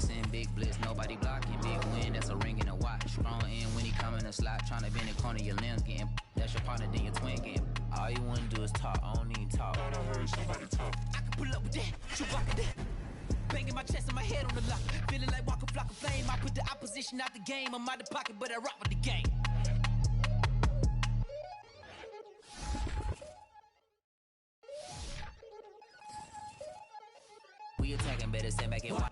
flexing, big blitz, nobody blocking. Big win, that's a ring and a watch. Strong in when he come in a slot, tryna bend the corner, your limbs getting. That's your partner, then your twin game. All you wanna do is talk, I don't even talk. I don't hear somebody talk. I can pull up with that, shoot back at that. Banging my chest and my head on the lock. Feeling like walking flock of flame. I put the opposition out the game. I'm out the pocket, but I rock with the game. We attacking, better stand back and watch.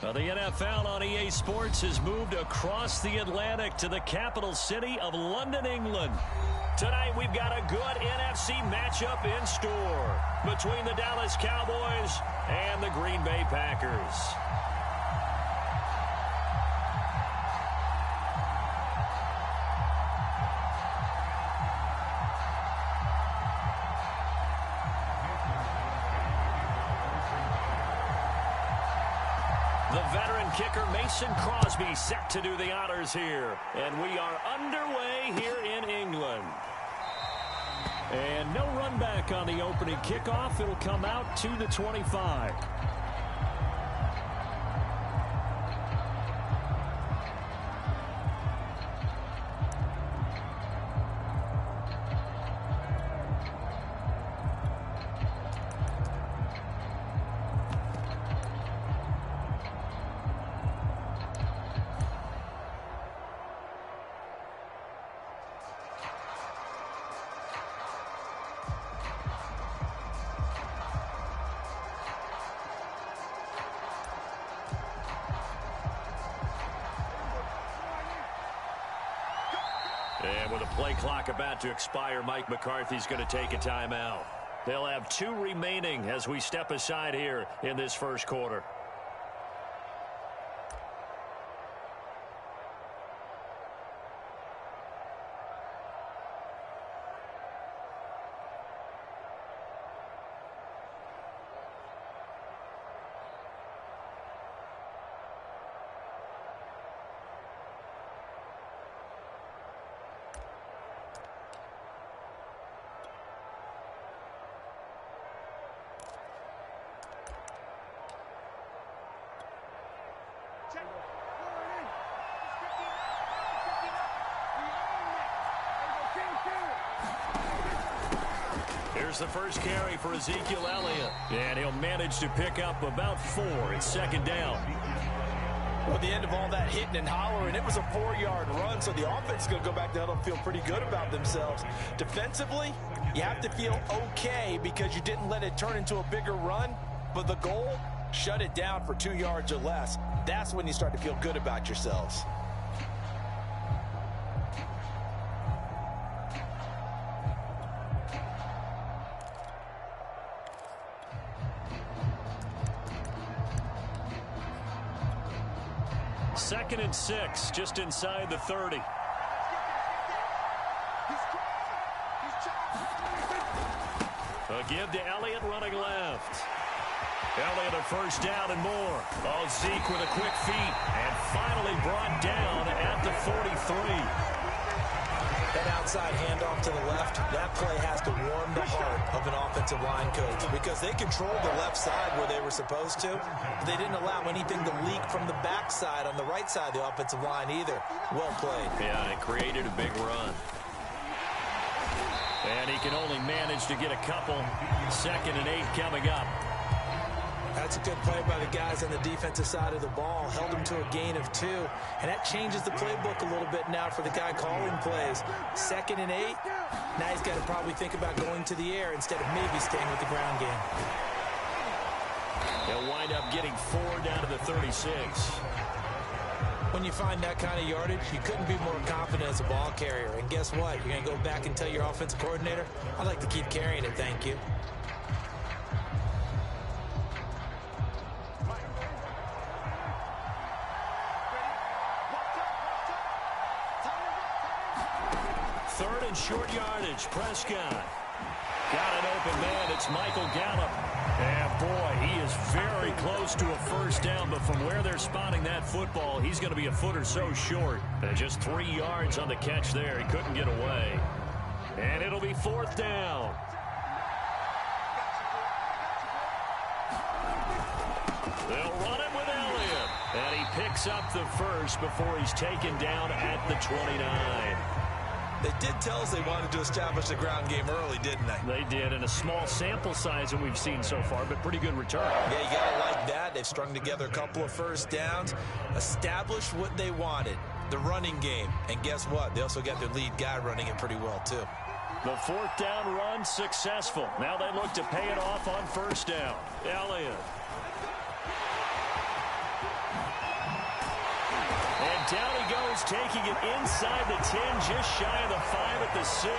The NFL on EA Sports has moved across the Atlantic to the capital city of London, England. Tonight we've got a good NFC matchup in store between the Dallas Cowboys and the Green Bay Packers. The veteran kicker Mason Crosby set to do the honors here. And we are underway here in England. And no run back on the opening kickoff. It'll come out to the 25. And with a play clock about to expire, Mike McCarthy's going to take a timeout. They'll have 2 remaining as we step aside here in this first quarter. Here's the first carry for Ezekiel Elliott. And he'll manage to pick up about 4. It's second down. Well, at the end of all that hitting and hollering, it was a 4-yard run, so the offense is going to go back down and feel pretty good about themselves. Defensively, you have to feel okay because you didn't let it turn into a bigger run, but the goal shut it down for 2 yards or less. That's when you start to feel good about yourselves. Second and 6, just inside the 30. A give to Elliott running left. Elliott a first down and more. Oh, Zeke with a quick feet and finally brought down at the 43. That outside handoff to the left, that play has to warm the heart of an offensive line coach because they controlled the left side where they were supposed to. But they didn't allow anything to leak from the backside on the right side of the offensive line either. Well played. Yeah, and it created a big run. And he can only manage to get a couple. 2nd and 8 coming up. That's a good play by the guys on the defensive side of the ball. Held him to a gain of 2. And that changes the playbook a little bit now for the guy calling plays. 2nd and 8. Now he's got to probably think about going to the air instead of maybe staying with the ground game. They'll wind up getting 4 down to the 36. When you find that kind of yardage, you couldn't be more confident as a ball carrier. And guess what? You're going to go back and tell your offensive coordinator, I'd like to keep carrying it, thank you. Third and short yardage. Prescott. Got an open man. It's Michael Gallup. And boy, he is very close to a first down, but from where they're spotting that football, he's going to be a foot or so short. And just 3 yards on the catch there. He couldn't get away. And it'll be 4th down. They'll run it with Elliott. And he picks up the first before he's taken down at the 29. They did tell us they wanted to establish the ground game early, didn't they? They did, in a small sample size that we've seen so far, but pretty good return. Yeah, you got to like that. They've strung together a couple of first downs, established what they wanted, the running game. And guess what? They also got their lead guy running it pretty well, too. The 4th down run successful. Now they look to pay it off on first down. Elliott. And down he goes, taking it inside the 10, just shy of the 5 at the 6.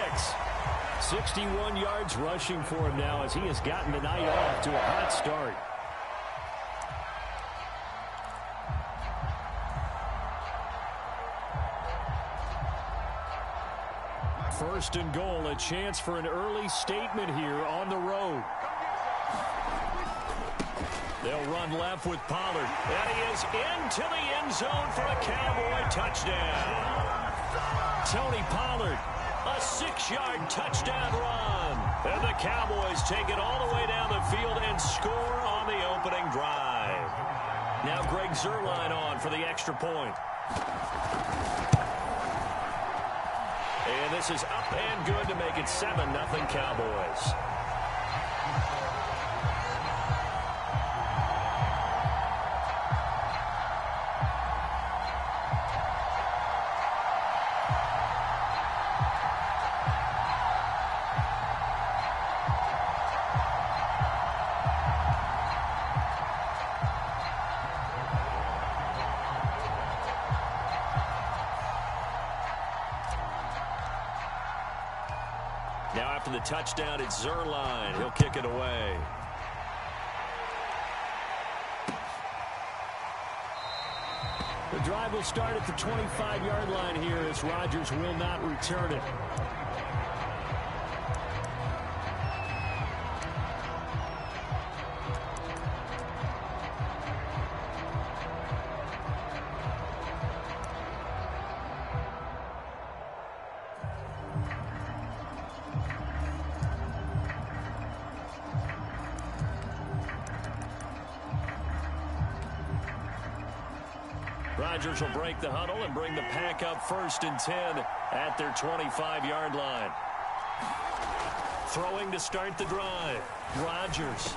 61 yards rushing for him now as he has gotten the night off to a hot start. First and goal, a chance for an early statement here on the road. They'll run left with Pollard. And he is into the end zone for a Cowboy touchdown. Tony Pollard, a 6-yard touchdown run. And the Cowboys take it all the way down the field and score on the opening drive. Now Greg Zuerlein on for the extra point. And this is up and good to make it 7-0 Cowboys. Now after the touchdown, it's Zuerlein. He'll kick it away. The drive will start at the 25-yard line here as Rodgers will not return it. Rodgers will break the huddle and bring the pack up 1st and 10 at their 25-yard line. Throwing to start the drive. Rodgers.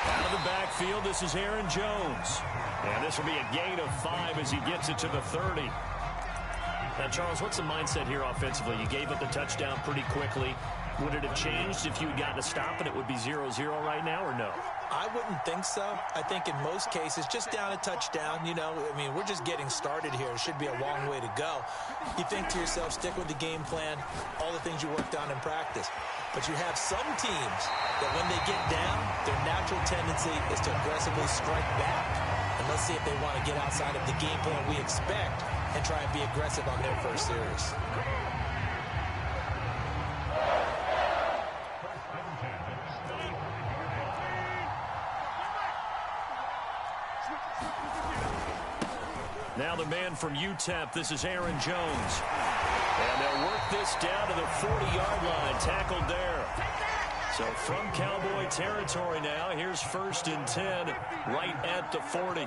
Out of the backfield, this is Aaron Jones. And this will be a gain of 5 as he gets it to the 30. Now, Charles, what's the mindset here offensively? You gave up the touchdown pretty quickly. Would it have changed if you had gotten a stop and it would be 0-0 right now or no? I wouldn't think so. I think in most cases, just down a touchdown, you know, I mean, we're just getting started here. It should be a long way to go. You think to yourself, stick with the game plan, all the things you worked on in practice. But you have some teams that when they get down, their natural tendency is to aggressively strike back. And let's see if they want to get outside of the game plan we expect and try and be aggressive on their first series. Now the man from UTEP, this is Aaron Jones. And they'll work this down to the 40-yard line, tackled there. So from Cowboy territory now, here's 1st and 10, right at the 40.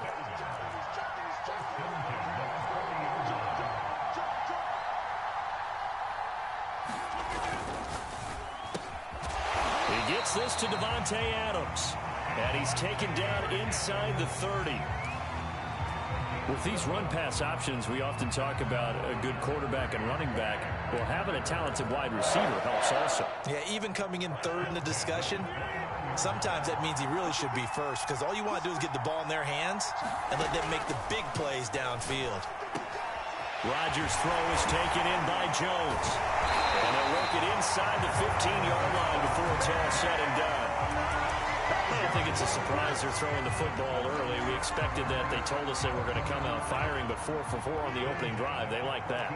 He gets this to Devontae Adams. And he's taken down inside the 30. With these run-pass options, we often talk about a good quarterback and running back. Well, having a talented wide receiver helps also. Yeah, even coming in third in the discussion, sometimes that means he really should be first, because all you want to do is get the ball in their hands and let them make the big plays downfield. Rodgers' throw is taken in by Jones. And they'll work it inside the 15-yard line before it's all said and done. I don't think it's a surprise they're throwing the football early. We expected that. They told us they were going to come out firing, but 4 for 4 on the opening drive. They like that.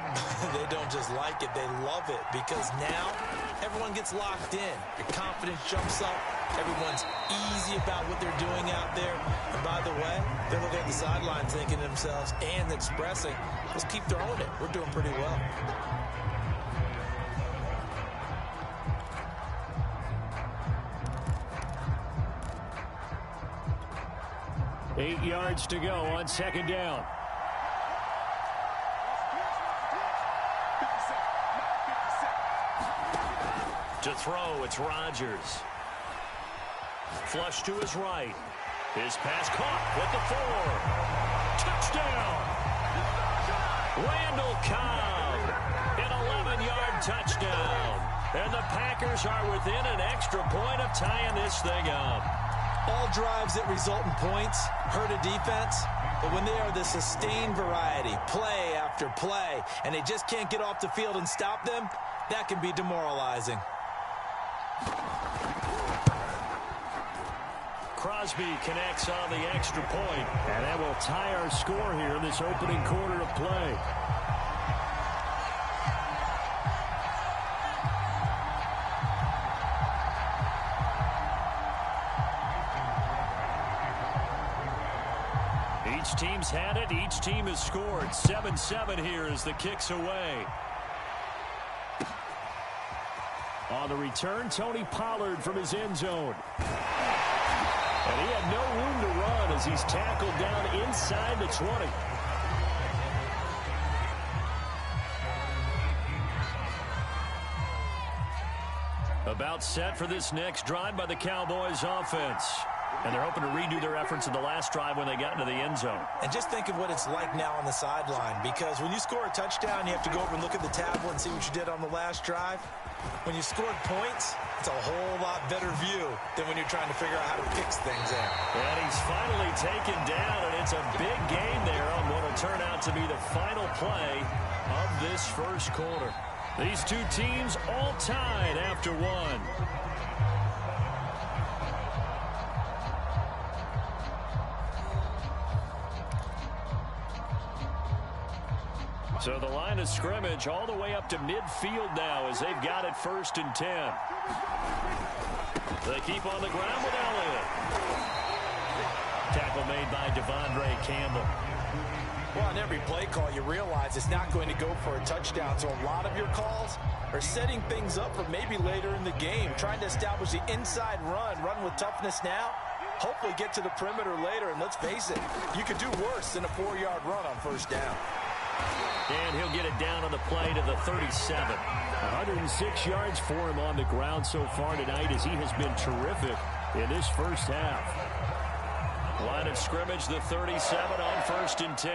They don't just like it, they love it, because now everyone gets locked in. Your confidence jumps up. Everyone's easy about what they're doing out there. And by the way, they're looking at the sideline thinking to themselves and expressing, let's keep throwing it. We're doing pretty well. Eight yards to go on 2nd down. To throw, it's Rodgers. Flush to his right. His pass caught at the 4. Touchdown! Randall Cobb. An 11-yard touchdown. And the Packers are within an extra point of tying this thing up. All drives that result in points hurt a defense, but when they are the sustained variety, play after play, and they just can't get off the field and stop them, that can be demoralizing. Crosby connects on the extra point, and that will tie our score here in this opening quarter of play. Each team's had it. Each team has scored. 7-7 here as the kick's away. On the return, Tony Pollard from his end zone. And he had no room to run as he's tackled down inside the 20. About set for this next drive by the Cowboys offense. And they're hoping to redo their efforts in the last drive when they got into the end zone. And just think of what it's like now on the sideline, because when you score a touchdown, you have to go over and look at the tablet and see what you did on the last drive. When you scored points, it's a whole lot better view than when you're trying to figure out how to fix things there. And he's finally taken down, and it's a big game there on what will turn out to be the final play of this first quarter. These two teams all tied after one. So the line of scrimmage all the way up to midfield now as they've got it 1st and 10. They keep on the ground with Elliott. Tackle made by Devondre Campbell. Well, on every play call, you realize it's not going to go for a touchdown. So a lot of your calls are setting things up for maybe later in the game, trying to establish the inside run with toughness now. Hopefully get to the perimeter later, and let's face it, you could do worse than a 4-yard run on 1st down. And he'll get it down on the play to the 37. 106 yards for him on the ground so far tonight as he has been terrific in this first half. Line of scrimmage, the 37 on 1st and 10.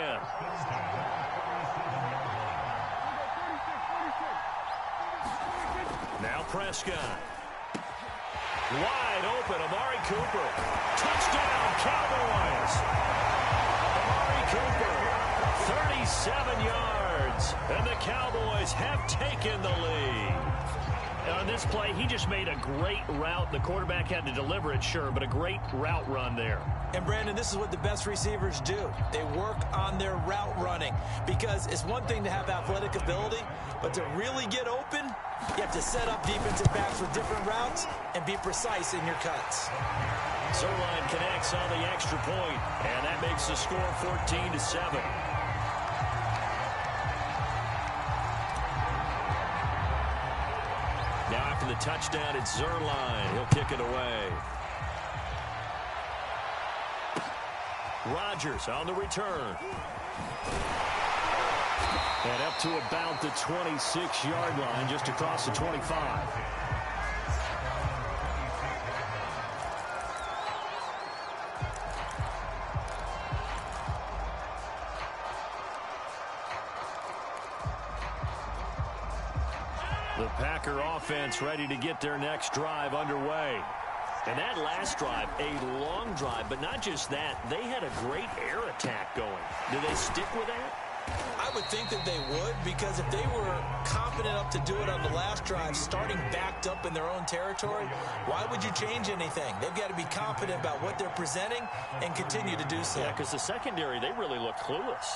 Now Prescott. Wide open, Amari Cooper. Touchdown, Cowboys. Amari Cooper, 37 yards. And the Cowboys have taken the lead. On this play, he just made a great route. The quarterback had to deliver it, sure, but a great route run there. And, Brandon, this is what the best receivers do. They work on their route running because it's one thing to have athletic ability, but to really get open, you have to set up defensive backs with different routes and be precise in your cuts. Zerline connects on the extra point, and that makes the score 14-7. Now after the touchdown, it's Zerline. He'll kick it away. Rodgers on the return. And up to about the 26-yard line, just across the 25. The Packer offense ready to get their next drive underway. And that last drive, a long drive, but not just that. They had a great air attack going. Do they stick with that? I would think that they would, because if they were confident enough to do it on the last drive, starting backed up in their own territory, why would you change anything? They've got to be confident about what they're presenting and continue to do so. Yeah, because the secondary, they really look clueless.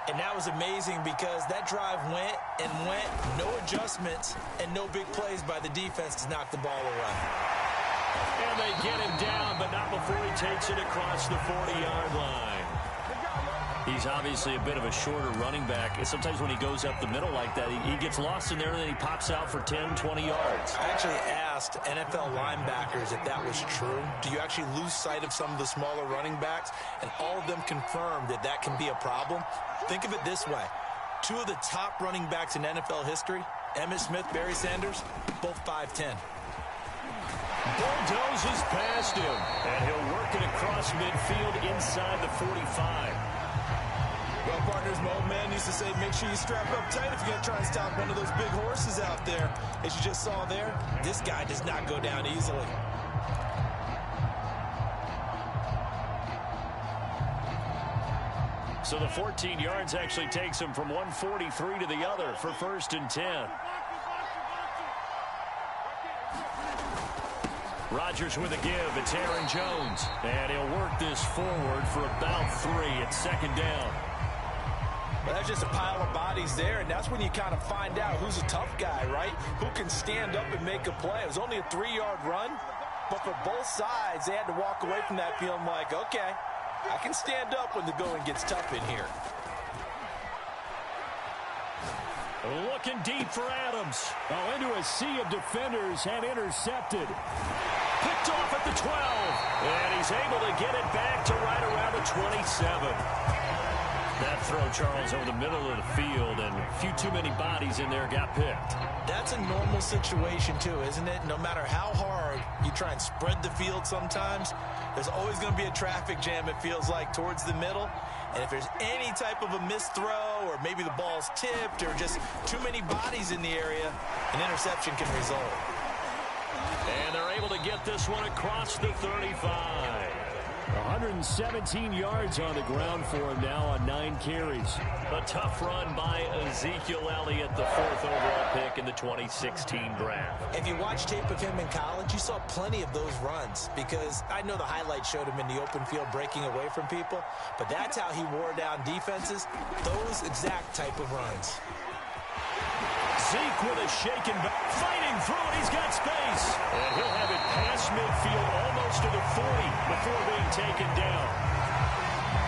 And that was amazing because that drive went and went, no adjustments, and no big plays by the defense to knock the ball away. And they get him down, but not before he takes it across the 40-yard line. He's obviously a bit of a shorter running back. And sometimes when he goes up the middle like that, he gets lost in there, and then he pops out for 10, 20 yards. I actually asked NFL linebackers if that was true. Do you actually lose sight of some of the smaller running backs? And all of them confirmed that that can be a problem. Think of it this way. Two of the top running backs in NFL history, Emmitt Smith, Barry Sanders, both 5'10". Bulldozes past him, and he'll work it across midfield inside the 45. Well, partners, my old man used to say, make sure you strap up tight if you're going to try and stop one of those big horses out there. As you just saw there, this guy does not go down easily. So the 14 yards actually takes him from 143 to the other for 1st and 10. Rodgers with a give. It's Aaron Jones. And he'll work this forward for about 3 at 2nd down. Well, that's just a pile of bodies there, and that's when you kind of find out who's a tough guy, right? Who can stand up and make a play. It was only a 3-yard run, but for both sides, they had to walk away from that feeling like, okay, I can stand up when the going gets tough in here. Looking deep for Adams. Oh, into a sea of defenders and intercepted. Picked off at the 12. And he's able to get it back to right around the 27. That throw, Charles, over the middle of the field, and a few too many bodies in there got picked. That's a normal situation, too, isn't it? No matter how hard you try and spread the field sometimes, there's always going to be a traffic jam, it feels like, towards the middle. And if there's any type of a missed throw, or maybe the ball's tipped, or just too many bodies in the area, an interception can result. And they're able to get this one across the 35. 117 yards on the ground for him now on 9 carries. A tough run by Ezekiel Elliott, the 4th overall pick in the 2016 draft. If you watch tape of him in college, you saw plenty of those runs, because I know the highlights showed him in the open field breaking away from people, but that's how he wore down defenses, those exact type of runs. Zeke with a shaken back, fighting through it. He's got space. And he'll have it past midfield almost to the 40 before being taken down.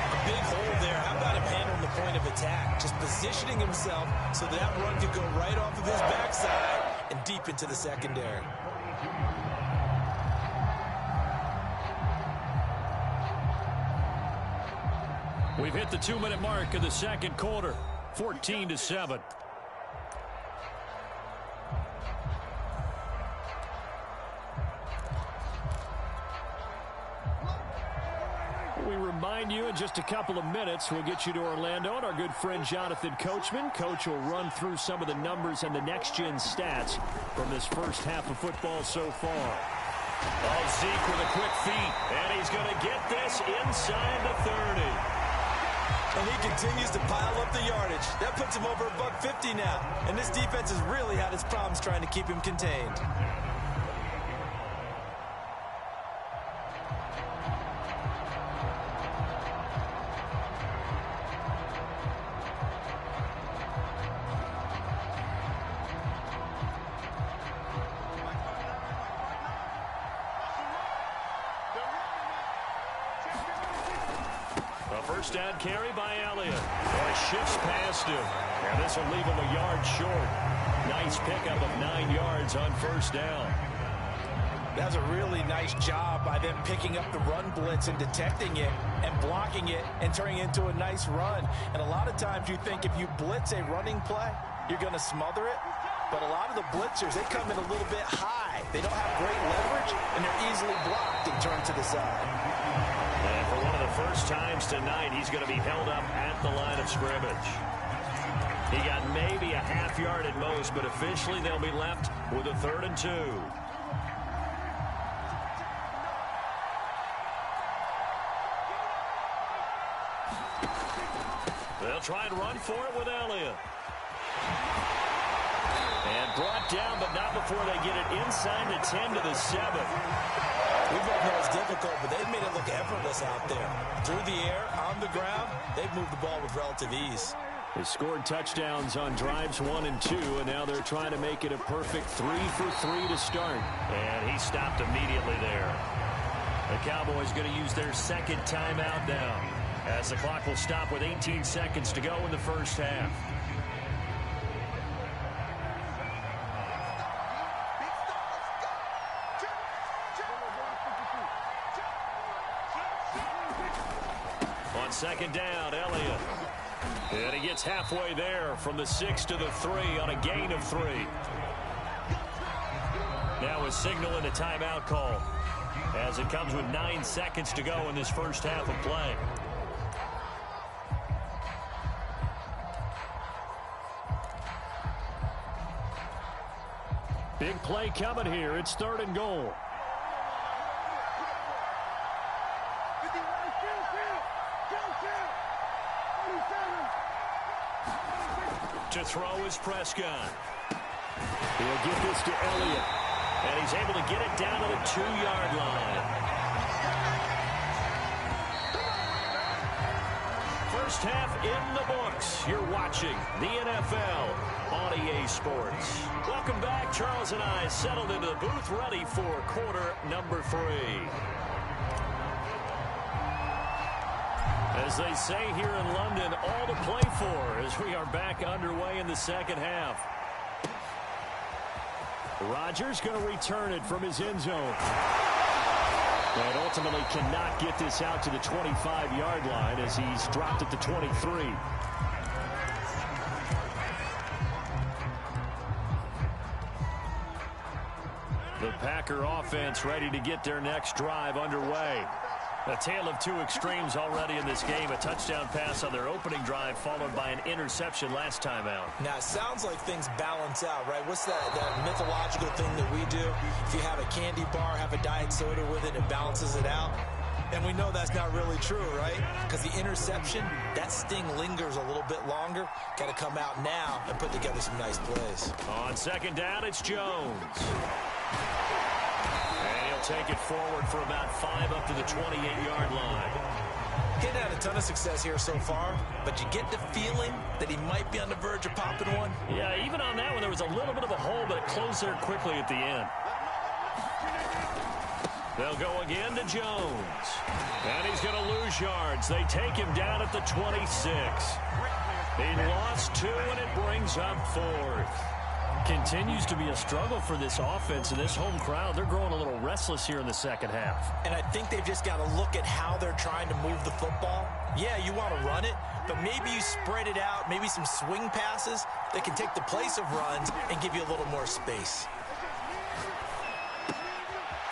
A big hole there. How about him handling the point of attack? Just positioning himself so that run could go right off of his backside and deep into the secondary. We've hit the 2-minute mark of the second quarter. 14-7. We remind you in just a couple of minutes, we'll get you to Orlando and our good friend Jonathan Coachman. Coach will run through some of the numbers and the next-gen stats from this first half of football so far. Oh, Zeke with a quick feed, and he's going to get this inside the 30. And he continues to pile up the yardage. That puts him over $150 now. And this defense has really had its problems trying to keep him contained. First down carry by Elliott. And shifts past him. And this will leave him a yard short. Nice pickup of 9 yards on first down. That's a really nice job by them picking up the run blitz and detecting it and blocking it and turning it into a nice run. And a lot of times you think if you blitz a running play, you're going to smother it. But a lot of the blitzers, they come in a little bit high. They don't have great leverage, and they're easily blocked and turned to the side. And for one of the first times tonight, he's going to be held up at the line of scrimmage. He got maybe a half yard at most, but officially they'll be left with a 3rd and 2. They'll try and run for it with Elliott. And brought down, but not before they get it inside the 10 to the 7. We both know it's difficult, but they've made it look effortless out there. Through the air, on the ground, they've moved the ball with relative ease. They scored touchdowns on drives 1 and 2, and now they're trying to make it a perfect 3 for 3 to start. And he stopped immediately there. The Cowboys going to use their second timeout now, as the clock will stop with 18 seconds to go in the first half. On second down, Elliott. And he gets halfway there from the 6 to the 3 on a gain of 3. Now a signal and a timeout call, as it comes with 9 seconds to go in this first half of play. Big play coming here. It's 3rd and goal. To throw is Prescott. He'll give this to Elliott. And he's able to get it down to the 2-yard line. First half in the books. You're watching the NFL on EA Sports. Welcome back. Charles and I settled into the booth, ready for quarter number 3. As they say here in London, all to play for as we are back underway in the second half. Rodgers going to return it from his end zone. And ultimately cannot get this out to the 25-yard line as he's dropped at the 23. The Packer offense ready to get their next drive underway. A tale of two extremes already in this game. A touchdown pass on their opening drive followed by an interception last time out. Now, it sounds like things balance out, right? What's that mythological thing that we do? If you have a candy bar, have a diet soda with it, it balances it out. And we know that's not really true, right? Because the interception, that sting lingers a little bit longer. Got to come out now and put together some nice plays. On second down, it's Jones. Take it forward for about 5 up to the 28-yard line. He's had a ton of success here so far, but you get the feeling that he might be on the verge of popping one. Yeah, even on that one, there was a little bit of a hole, but it closed there quickly at the end. They'll go again to Jones. And he's going to lose yards. They take him down at the 26. He lost 2, and it brings up 4th. Continues to be a struggle for this offense, and this home crowd, they're growing a little restless here in the second half. And I think they've just got to look at how they're trying to move the football. Yeah, you want to run it, but maybe you spread it out, maybe some swing passes that can take the place of runs and give you a little more space.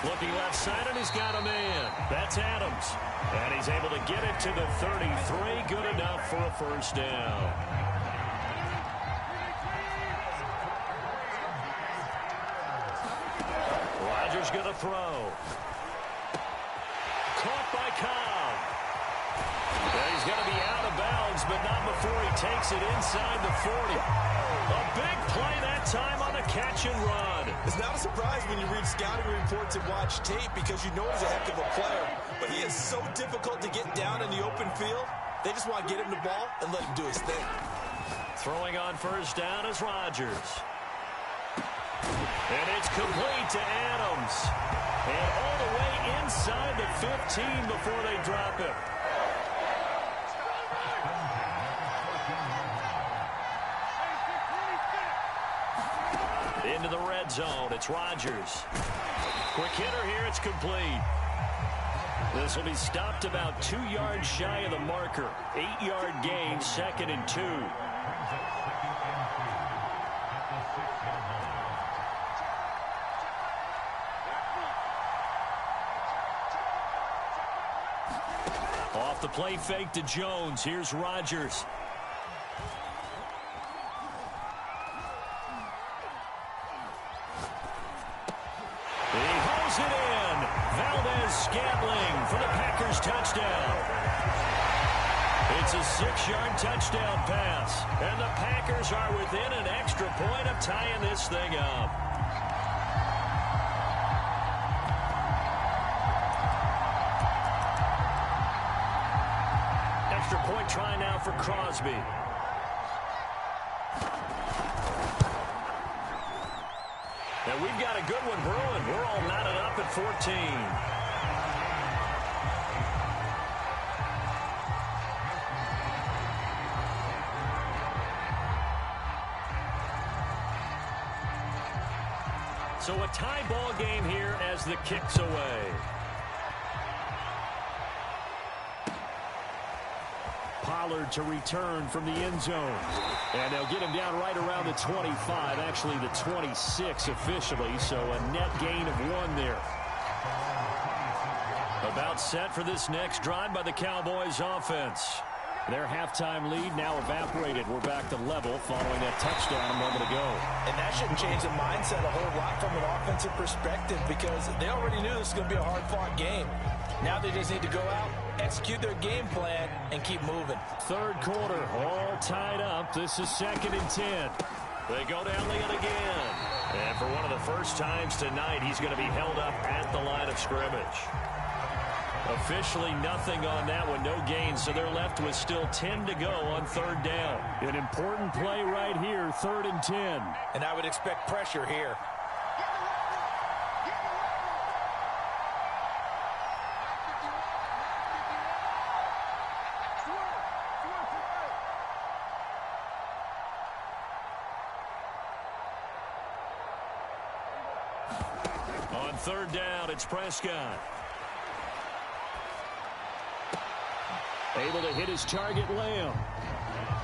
Looking left side, and he's got a man. That's Adams. And he's able to get it to the 33. Good enough for a first down. Rodgers going to throw. Caught by Cobb. And he's going to be out of bounds, but not before he takes it inside the 40. A big play that time on a catch and run. It's not a surprise when you read scouting reports and watch tape because you know he's a heck of a player. But he is so difficult to get down in the open field. They just want to get him the ball and let him do his thing. Throwing on first down is Rodgers. And it's complete to Adams. And all the way inside the 15 before they drop it. Into the red zone. It's Rodgers. Quick hitter here. It's complete. This will be stopped about 2 yards shy of the marker. 8-yard gain, 2nd and 2. Off the play fake to Jones. Here's Rodgers. It in. Valdez-Scantling for the Packers touchdown. It's a 6-yard touchdown pass. And the Packers are within an extra point of tying this thing up. Extra point try now for Crosby. And we've got a good one brewing. We're all knotted up at 14. So a tie ball game here as the kick's away. Pollard to return from the end zone. And they'll get him down right around the 25, actually the 26 officially, so a net gain of 1 there. About set for this next drive by the Cowboys offense. Their halftime lead now evaporated. We're back to level following that touchdown a moment ago. And that shouldn't change the mindset a whole lot from an offensive perspective because they already knew this was going to be a hard-fought game. Now they just need to go out, execute their game plan, and keep moving. Third quarter, all tied up. This is 2nd and 10. They go down Leon again. And for one of the first times tonight, he's going to be held up at the line of scrimmage. Officially nothing on that one, no gain, so they're left with still 10 to go on 3rd down. An important play right here, 3rd and 10. And I would expect pressure here. On 3rd down, it's Prescott. Able to hit his target, Lamb.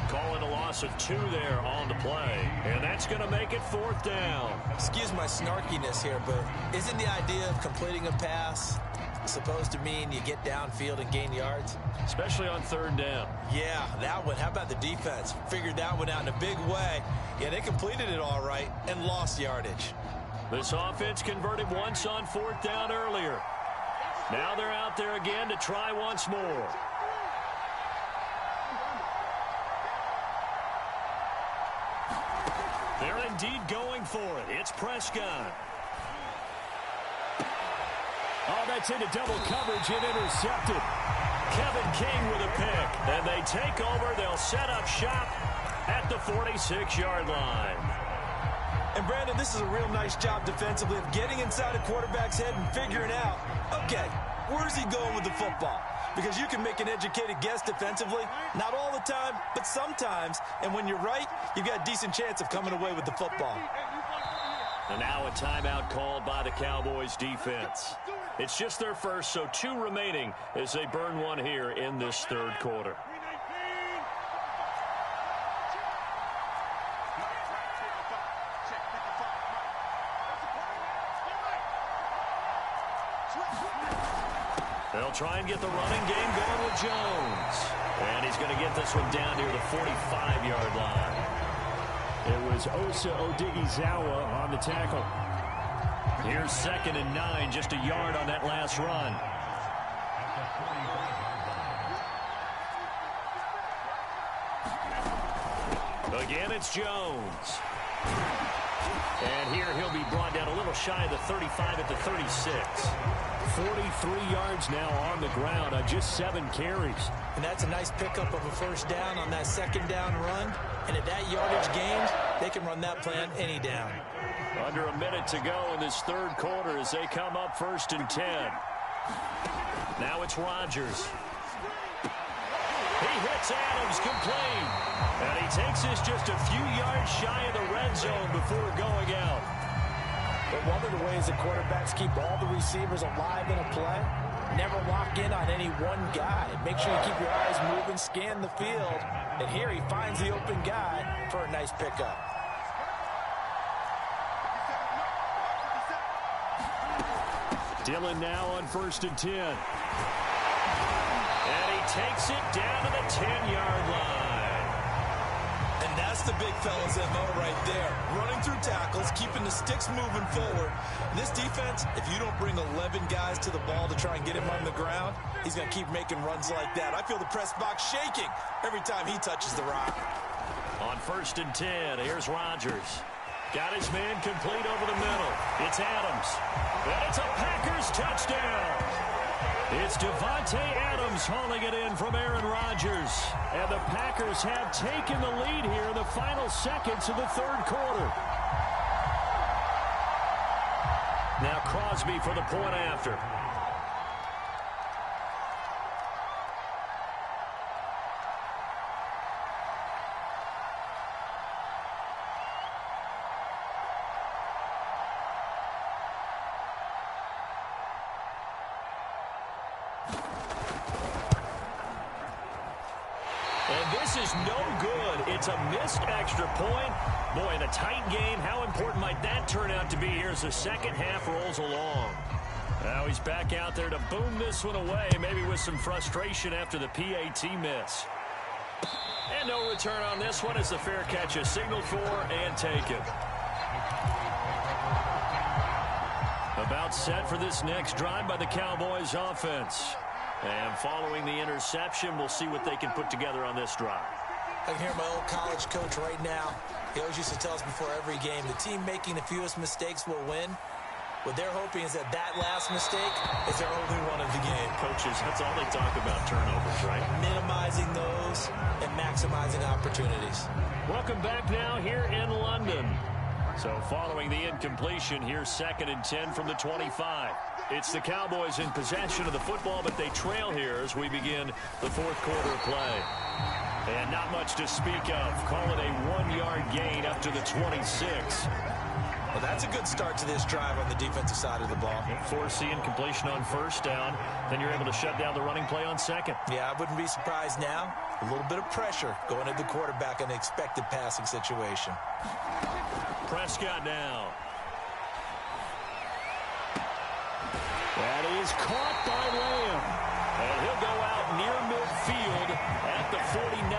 Calling a loss of 2 there on the play. And that's going to make it 4th down. Excuse my snarkiness here, but isn't the idea of completing a pass supposed to mean you get downfield and gain yards? Especially on 3rd down. Yeah, that one. How about the defense? Figured that one out in a big way. Yeah, they completed it all right and lost yardage. This offense converted once on 4th down earlier. Now they're out there again to try once more. They're indeed going for it. It's Prescott. Oh, that's into double coverage and intercepted. Kevin King with a pick. And they take over. They'll set up shop at the 46-yard line. And, Brandon, this is a real nice job defensively of getting inside a quarterback's head and figuring out, okay, where's he going with the football? Because you can make an educated guess defensively. Not all the time, but sometimes. And when you're right, you've got a decent chance of coming away with the football. And now a timeout called by the Cowboys defense. It's just their first, so 2 remaining as they burn 1 here in this 3rd quarter. They'll try and get the running game going with Jones. And he's going to get this one down near the 45-yard line. It was Osa Odighizuwa on the tackle. Here's 2nd and 9, just a yard on that last run. Again, it's Jones. And here he'll be brought down a little shy of the 35 at the 36. 43 yards now on the ground on just 7 carries. And that's a nice pickup of a first down on that second down run. And at that yardage gained, they can run that play on any down. Under a minute to go in this third quarter as they come up 1st and 10. Now it's Rodgers. He hits Adams complete. And he takes this just a few yards shy of the red zone before going out. But one of the ways that quarterbacks keep all the receivers alive in a play, never lock in on any one guy. Make sure you keep your eyes moving, scan the field. And here he finds the open guy for a nice pickup. Dillon now on 1st and 10. And he takes it down to the 10-yard line. And that's the big fella's MO right there. Running through tackles, keeping the sticks moving forward. And this defense, if you don't bring 11 guys to the ball to try and get him on the ground, he's going to keep making runs like that. I feel the press box shaking every time he touches the rock. On 1st and 10, here's Rodgers. Got his man complete over the middle. It's Adams. And it's a Packers touchdown. It's Devontae Adams hauling it in from Aaron Rodgers. And the Packers have taken the lead here in the final seconds of the third quarter. Now Crosby for the point after. Is no good. It's a missed extra point. Boy, in a tight game, how important might that turn out to be here as the second half rolls along? Now he's back out there to boom this one away, maybe with some frustration after the PAT miss. And no return on this one as the fair catch is signaled for and taken. About set for this next drive by the Cowboys offense. And following the interception, we'll see what they can put together on this drive. I can hear my old college coach right now. He always used to tell us before every game, the team making the fewest mistakes will win. What they're hoping is that last mistake is their only one of the game. Coaches, that's all they talk about, turnovers, right? Minimizing those and maximizing opportunities. Welcome back now here in London. So following the incompletion, here's 2nd and 10 from the 25. It's the Cowboys in possession of the football, but they trail here as we begin the fourth quarter of play. And not much to speak of. Call it a 1-yard gain up to the 26. Well, that's a good start to this drive on the defensive side of the ball. Forcing completion on first down. Then you're able to shut down the running play on second. Yeah, I wouldn't be surprised now. A little bit of pressure going at the quarterback in an expected passing situation. Prescott now. That is caught by Lamb. And he'll go out near midfield at the 49.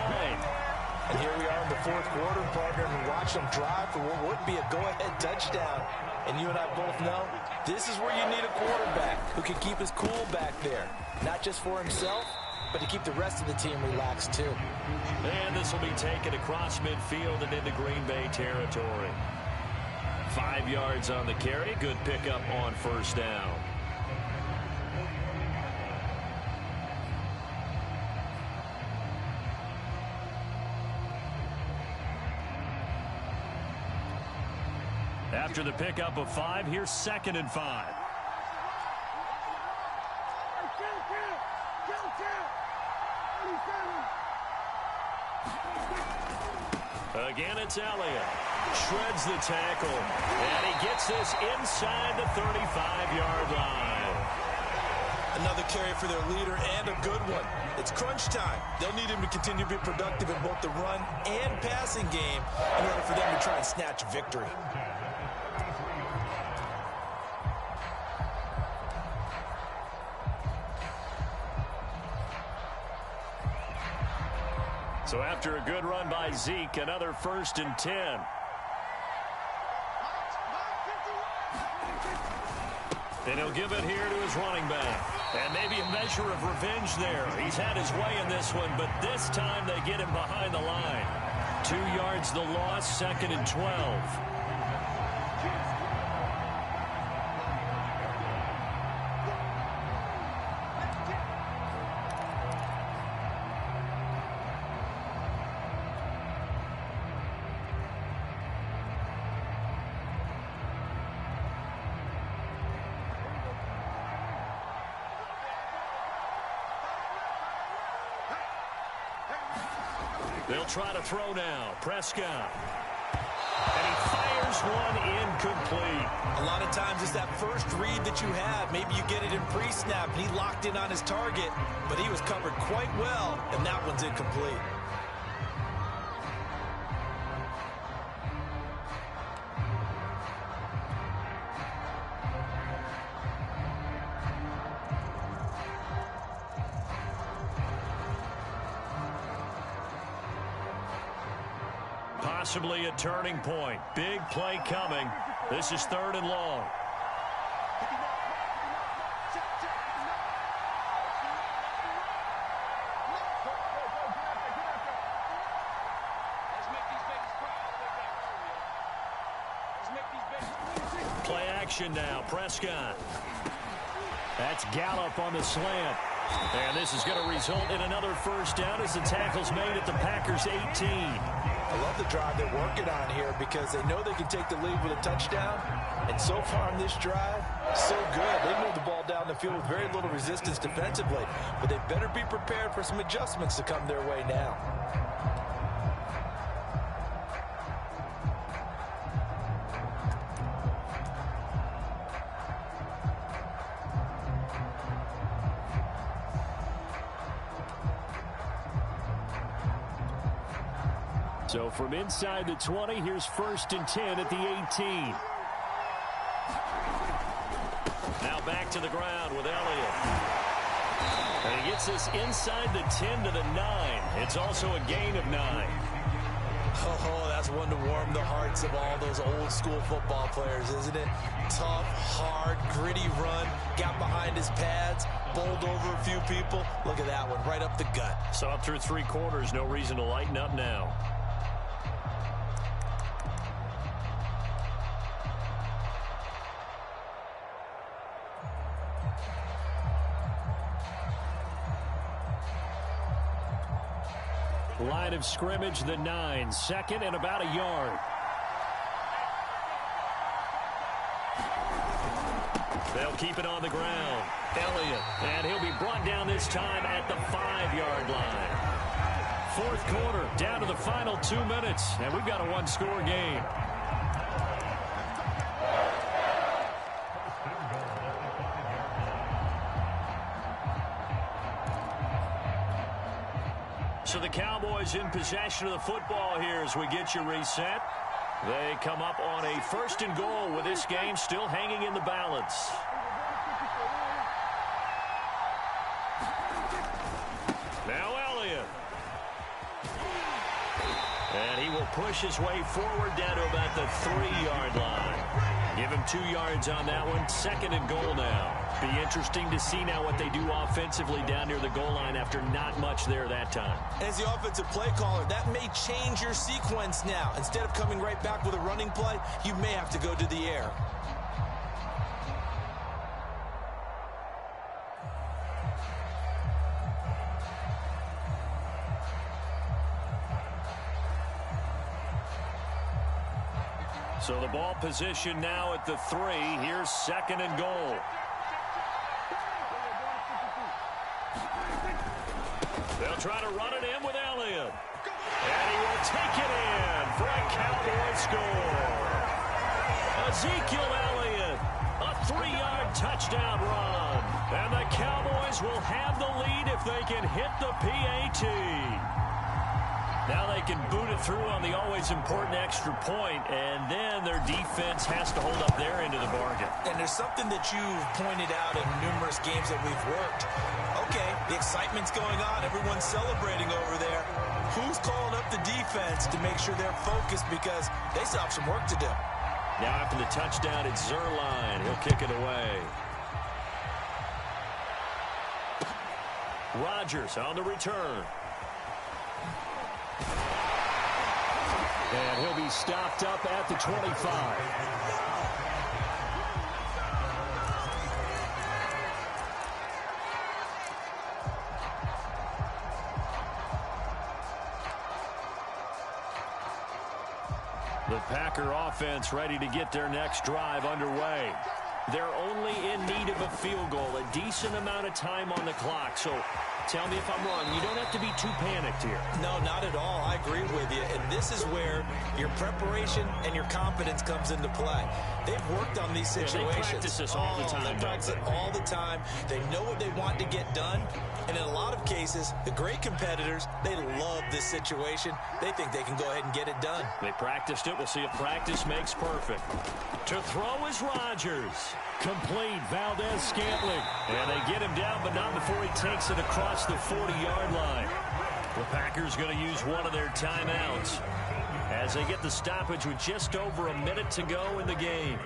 And here we are in the fourth quarter, partner, and watch them drive for what would be a go-ahead touchdown. And you and I both know this is where you need a quarterback who can keep his cool back there. Not just for himself, but to keep the rest of the team relaxed too. And this will be taken across midfield and into Green Bay territory. 5 yards on the carry. Good pickup on first down. After the pickup of 5, here's 2nd and 5. Again, it's Elliott. Shreds the tackle. And he gets this inside the 35-yard line. Another carry for their leader and a good one. It's crunch time. They'll need him to continue to be productive in both the run and passing game in order for them to try and snatch victory. So after a good run by Zeke, another 1st and 10. And he'll give it here to his running back. And maybe a measure of revenge there. He's had his way in this one, but this time they get him behind the line. 2 yards the loss, 2nd and 12. They'll try to throw now. Prescott. And he fires one incomplete. A lot of times it's that first read that you have. Maybe you get it in pre-snap, and he locked in on his target, but he was covered quite well, and that one's incomplete. Possibly a turning point. Big play coming. This is 3rd and long. Play action now. Prescott. That's Gallup on the slant. And this is going to result in another first down as the tackle's made at the Packers' 18. I love the drive they're working on here because they know they can take the lead with a touchdown. And so far on this drive, so good. They moved the ball down the field with very little resistance defensively. But they better be prepared for some adjustments to come their way now. So from inside the 20, here's 1st and 10 at the 18. Now back to the ground with Elliott. And he gets this inside the 10 to the 9. It's also a gain of 9. Oh, that's one to warm the hearts of all those old school football players, isn't it? Tough, hard, gritty run. Got behind his pads, bowled over a few people. Look at that one, right up the gut. So up through 3 quarters, no reason to lighten up now. Line of scrimmage, the 9. 2nd and about a yard. They'll keep it on the ground. Elliott. And he'll be brought down this time at the 5-yard line. 4th quarter, down to the final 2 minutes. And we've got a 1-score game. So the Cowboys in possession of the football here as we get you reset. They come up on a 1st and goal with this game still hanging in the balance. Now Elliott. And he will push his way forward down to about the 3-yard line. Give him 2 yards on that one. 2nd and goal now. Be interesting to see now what they do offensively down near the goal line after not much there that time. As the offensive play caller, that may change your sequence now. Instead of coming right back with a running play, you may have to go to the air. So the ball position now at the 3. Here's 2nd and goal. They'll try to run it in with Elliott. And he will take it in for a Cowboy score. Ezekiel Elliott, a 3-yard touchdown run. And the Cowboys will have the lead if they can hit the PAT. Now they can boot it through on the always important extra point, and then their defense has to hold up their end of the bargain. And there's something that you've pointed out in numerous games that we've worked. Okay, the excitement's going on. Everyone's celebrating over there. Who's calling up the defense to make sure they're focused because they still have some work to do? Now after the touchdown, it's Zerline. He'll kick it away. Rodgers on the return. And he'll be stopped up at the 25. The Packer offense ready to get their next drive underway. They're only in need of a field goal, a decent amount of time on the clock. So tell me if I'm wrong. You don't have to be too panicked here. No, not at all. I agree with you. And this is where your preparation and your confidence comes into play. They've worked on these situations. They practice this all the time. They practice it all the time. They know what they want to get done. And in a lot of cases, the great competitors, they love this situation. They think they can go ahead and get it done. They practiced it. We'll see if practice makes perfect. To throw is Rodgers. Complete. Valdez-Scantling. And they get him down, but not before he takes it across the 40-yard line. The Packers going to use one of their timeouts as they get the stoppage with just over a minute to go in the game.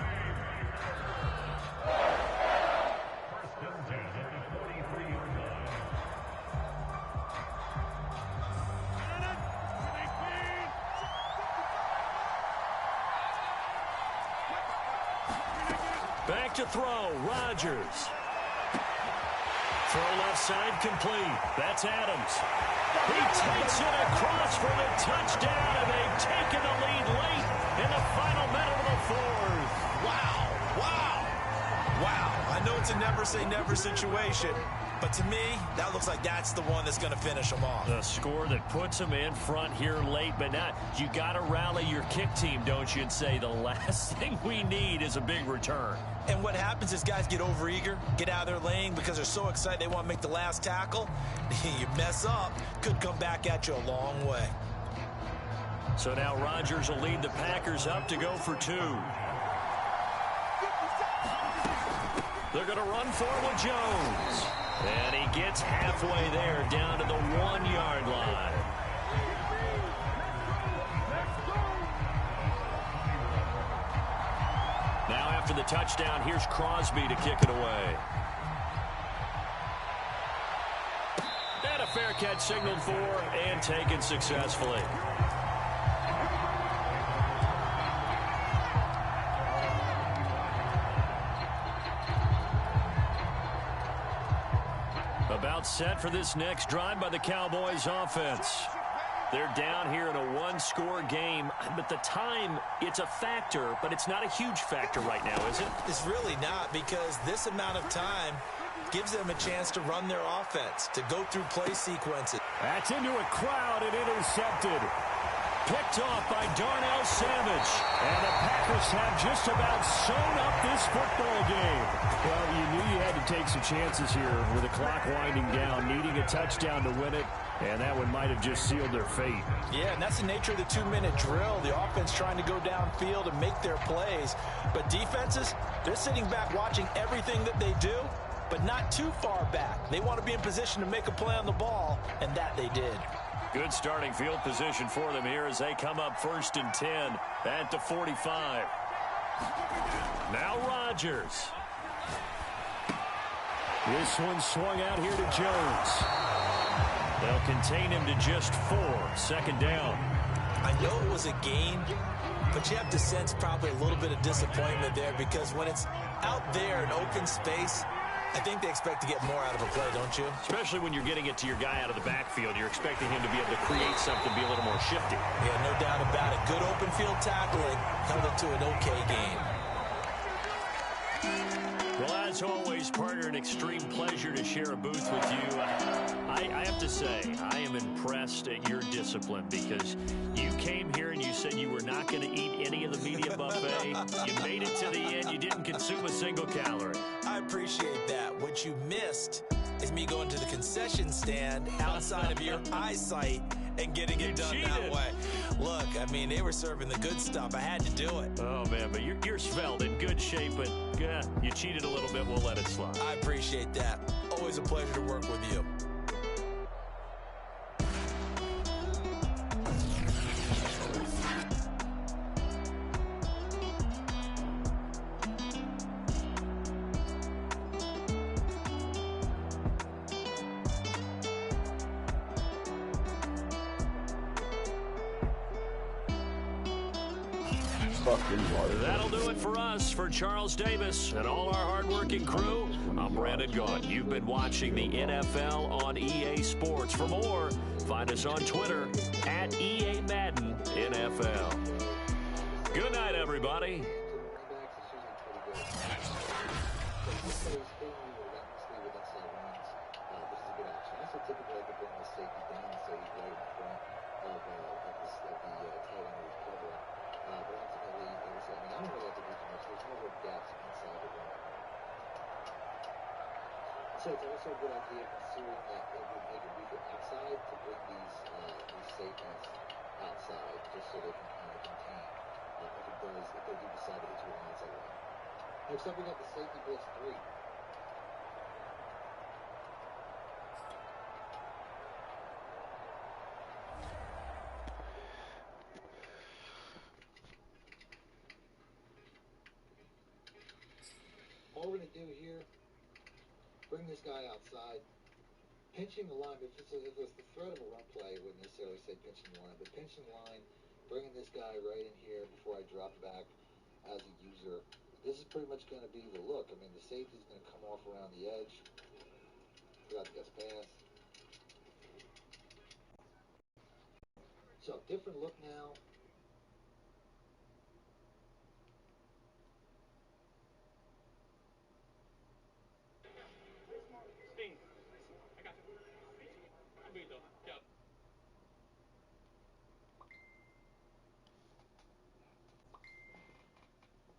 Back to throw, Rodgers. Throw left side complete. That's Adams. He takes it across for the touchdown, and they've taken the lead late in the final minute of the fourth. Wow, wow, wow. I know it's a never say never situation, but to me, that looks like that's the one that's going to finish them off. The score that puts them in front here late, but not. You got to rally your kick team, don't you, and say the last thing we need is a big return. And what happens is guys get overeager, get out of their lane because they're so excited they want to make the last tackle. You mess up, could come back at you a long way. So now Rodgers will lead the Packers up to go for two. They're going to run for it with Jones. And he gets halfway there, down to the 1-yard line. Now after the touchdown, here's Crosby to kick it away. And a fair catch signaled for and taken successfully. About set for this next drive by the Cowboys offense. They're down here in a one-score game, but the time, it's a factor, but it's not a huge factor right now, is it? It's really not, because this amount of time gives them a chance to run their offense, to go through play sequences. That's into a crowd and intercepted. Picked off by Darnell Savage. And the Packers have just about sewn up this football game. Well, you knew you had to take some chances here with the clock winding down, needing a touchdown to win it, and that one might have just sealed their fate. Yeah, and that's the nature of the 2-minute drill. The offense trying to go downfield and make their plays. But defenses, they're sitting back watching everything that they do, but not too far back. They want to be in position to make a play on the ball, and that they did. Good starting field position for them here as they come up 1st and 10 at the 45. Now Rodgers. This one swung out here to Jones. They'll contain him to just 4. 2nd down. I know it was a gain, but you have to sense probably a little bit of disappointment there, because when it's out there in open space, I think they expect to get more out of a play, don't you? Especially when you're getting it to your guy out of the backfield. You're expecting him to be able to create something, be a little more shifty. Yeah, no doubt about it. Good open field tackling held it to an okay game. Well, as always, partner, an extreme pleasure to share a booth with you. I have to say, I am impressed at your discipline, because you came here and you said you were not going to eat any of the media buffet. You made it to the end. You didn't consume a single calorie. I appreciate that. What you missed is me going to the concession stand outside of your eyesight and getting it done that way. Look, I mean, they were serving the good stuff. I had to do it. Oh, man, but you're svelte, in good shape, but you cheated a little bit. We'll let it slide. I appreciate that. Always a pleasure to work with you. That'll do it for us. For Charles Davis and all our hardworking crew, I'm Brandon Gaughan. You've been watching the NFL on EA Sports. For more, find us on Twitter at EA Madden NFL. Good night, everybody. So it's also a good idea considering that it would make it weaker outside to bring these safeties outside just so they can kind of contain if they do decide to hit you with an outside line. Next up we got the safety blitz 3. All we're going to do here, bring this guy outside, pinching the line. If it was the threat of a run play, I wouldn't necessarily say pinching the line, but pinching the line, bringing this guy right in here before I drop back as a user. This is pretty much going to be the look. I mean, the safety's going to come off around the edge. Forgot the guy's pass. So, different look now.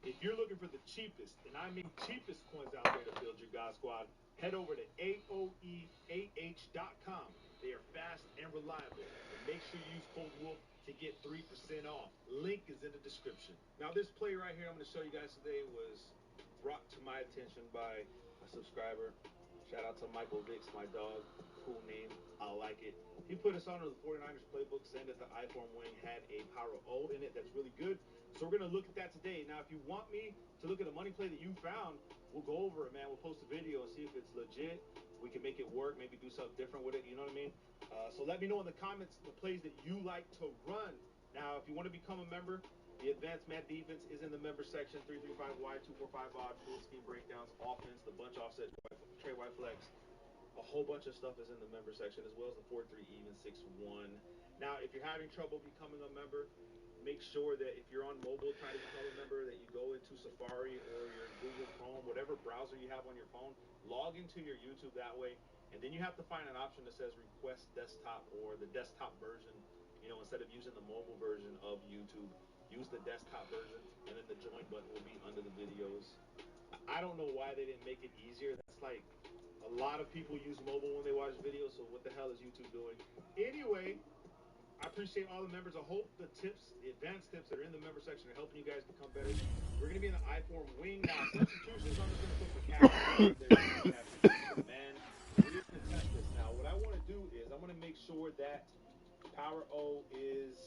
If you're looking for the cheapest, and I mean cheapest coins out there to build your God Squad, head over to AOEAH.com. They are fast and reliable. And make sure you use code WOLF to get 3% off. Link is in the description. Now this play right here I'm going to show you guys today was brought to my attention by a subscriber. Shout out to Michael Vicks, my dog. Cool name. I like it. He put us onto the 49ers playbook, saying that the I-form wing had a power O in it. That's really good. So we're going to look at that today. Now, if you want me to look at a money play that you found, we'll go over it, man. We'll post a video and see if it's legit. We can make it work, maybe do something different with it. You know what I mean? So let me know in the comments the plays that you like to run. Now, if you want to become a member, the Advanced Mat Defense is in the member section. 335Y, 245 odd, full scheme breakdowns, offense, the bunch offset, Trey White flex. A whole bunch of stuff is in the member section, as well as the 4-3 even 6-1. Now, if you're having trouble becoming a member, make sure that if you're on mobile trying to become a member, that you go into Safari or your Google Chrome, whatever browser you have on your phone, log into your YouTube that way, and then you have to find an option that says request desktop or the desktop version. You know, instead of using the mobile version of YouTube, use the desktop version, and then the join button will be under the videos. I don't know why they didn't make it easier. That's like a lot of people use mobile when they watch videos, so what the hell is YouTube doing? Anyway, I appreciate all the members. I hope the tips, the advanced tips that are in the member section are helping you guys become better. We're going to be in the I-form wing now. Substitutions, I'm just going to put McCaffrey there. Man, we're going to test this now. What I want to do is I want to make sure that Power O is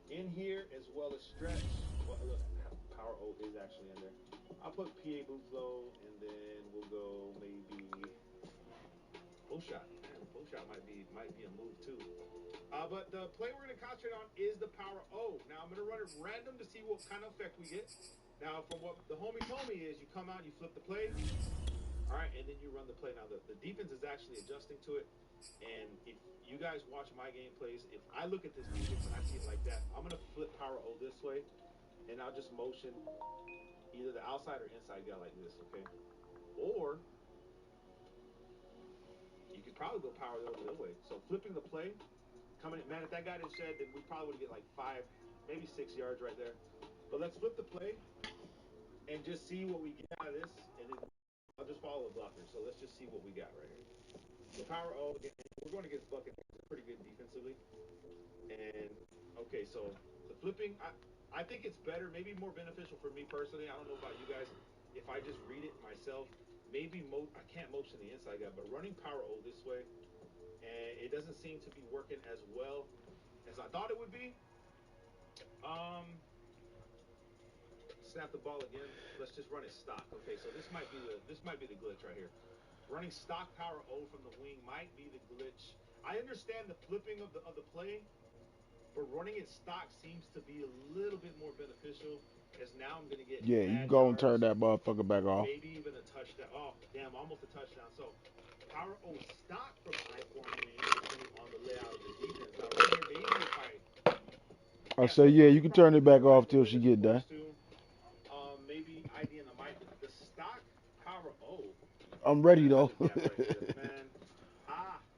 in here as well as stretch. Well, look, Power O is actually in there. I'll put PA Buffalo, and then we'll go maybe full shot. Man, full shot might be a move too. But the play we're going to concentrate on is the Power O. Now, I'm going to run it random to see what kind of effect we get. Now, from what the homie told me is you come out, you flip the play, all right, and then you run the play. Now, the defense is actually adjusting to it, and if you guys watch my gameplays, if I look at this defense and I see it like that, I'm going to flip Power O this way, and I'll just motion either the outside or inside guy like this, okay? Or you could probably go Power O the other way. So flipping the play, coming in, man, if that guy didn't shed, then we probably would get like 5, maybe 6 yards right there. But let's flip the play and just see what we get out of this, and then I'll just follow the blocker. So let's just see what we got right here. So Power O, again, we're going against Buccaneers. They're pretty good defensively. And, okay, so the flipping, I think it's better, maybe more beneficial for me personally. I don't know about you guys. If I just read it myself, maybe I can't motion the inside guy, but running Power O this way, and it doesn't seem to be working as well as I thought it would be. Snap the ball again. Let's just run it stock. Okay, so this might be the glitch right here. Running stock Power O from the wing might be the glitch. I understand the flipping of the play But running it stock seems to be a little bit more beneficial, as now I'm going to get Yeah, you bad go and yards, turn that motherfucker back off. maybe even a touchdown. Oh, damn, almost a touchdown. So power O stock from I-forming depending on the layout of the defense. Now, right here, maybe if I say, yeah, you can turn it back off till she get done. Maybe ID in the mic. The stock power O. I'm ready, though. Man,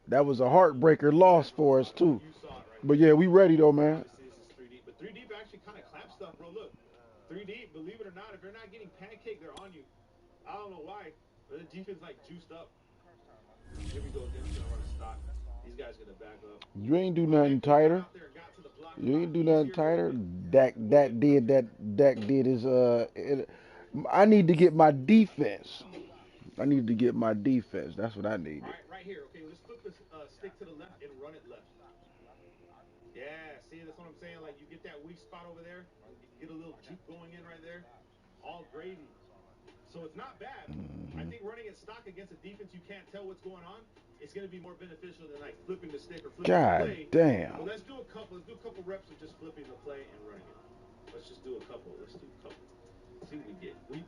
That was a heartbreaker loss for us, too. you saw it right But, there. yeah, we ready, though, man. Obviously, this is 3 deep, but 3 deep actually kind of clamps stuff, bro. Look, 3 deep, believe it or not, if you're not getting pancaked, they're on you. I don't know why, but the defense like juiced up. Here we go again. Gonna run a stock. These guys gonna back up. You ain't do nothing tighter. You ain't do nothing tighter. Dak did his I need to get my defense. I need to get my defense. That's what I need. All right here. Okay, let's flip this stick to the left and run it left. Yeah, see, that's what I'm saying. Like, you get that weak spot over there, get a little juke going in right there. All gravy. So it's not bad. I think running it stock against a defense you can't tell what's going on, it's going to be more beneficial than like flipping the stick or flipping the play. God damn. But let's do a couple reps of just flipping the play and running it. Let's just do a couple. Let's do a couple. See what we get.